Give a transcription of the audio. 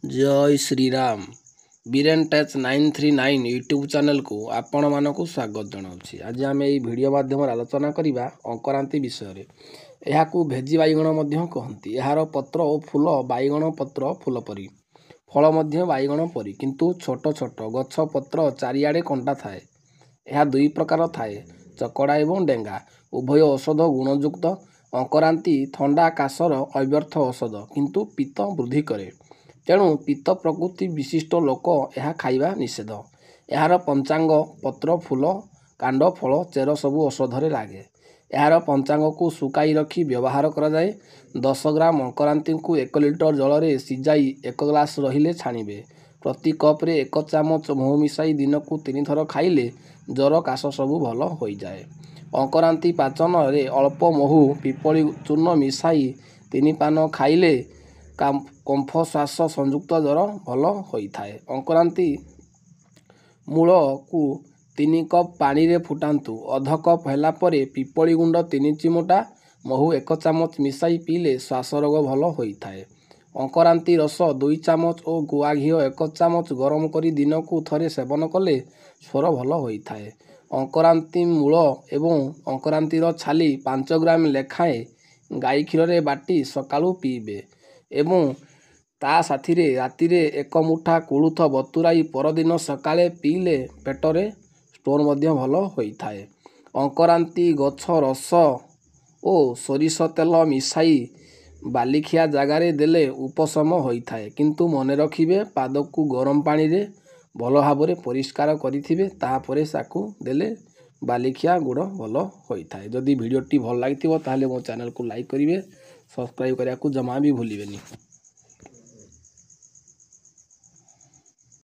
जय Shriram Biren touch 939 YouTube channel को आपण मानक स्वागत जनाऊँगी। आज आम यही वीडियो माध्यम आलोचना करवा अंकरांति विषय। यह भेजी बैगण कहती। यार पत्र और फूल बैगण पत्र फूल परी, फल बैगण परी, किंतु छोट छोट गछ पत्र चारिआडे कंटा थाए। यह दुई प्रकार थाए, चकड़ा एवं डेंगा। उभय औषध गुणयुक्त। अंकरांति थंडा काशर अव्यर्थ औषध, किंतु पित्त वृद्धि करे। तेणु पित्त प्रकृति विशिष्ट लोक यह खाइबा निषेध। यार पंचांग पत्र फूल कांड फल चेर सबू औषधरे लागे। यार पंचांग को सुकाई रखी व्यवहार करा जाए। 10 ग्राम अंकरांति को 1 लिटर जल में सिजाई 1 ग्लास रहिले छाणिबे। प्रति कप रे 1 चामच महु मिसाई दिन को 3 थर खाइले जर काश सबू भल हो जाए। अंकरांति पाचन रे अल्प महु पिपली चूर्ण मिसाई 3 पान खाइले कम्फ श्वास संयुक्त जर भल होता है। अंकरांति मूल को 3 कप पानी रे फुटांतु। अध कप हैला परे पिपली गुंड 3 चिमटा महु 1 चामच मिसाई पीले श्वास रोग भल होता है। अंकरांति रस 2 चामच और गुआ घी 1 चामच गरम करी दिन को थरे सेवन कले स्वर भल होता है। अंकरांति मूल एवं अंकरांतिर छाली 5 ग्राम लेखाएं गाई क्षीर रे बाटी सकाळू पीबे एवं ता साथी रे राति रे 1 मुठा कुळुथ बतुराई परदिन सकाळे पीले पेटरे स्टोन मध्य भल होता है। अंकरांति गछ रस और सोरिष तेल मिसाई बालिखिया जगार देले उपशम होता है, किंतु मन रखिबे पाद को गरम पानी रे भल भाव परिष्कार करिथिबे, तापरे साकू देले बालिखिया गुड़ भल होता है। जदि वीडियोटी भल लगी ताहले मो चैनल को लाइक करिवे, सब्सक्राइब करिया को जमा भी भूलिबेनी।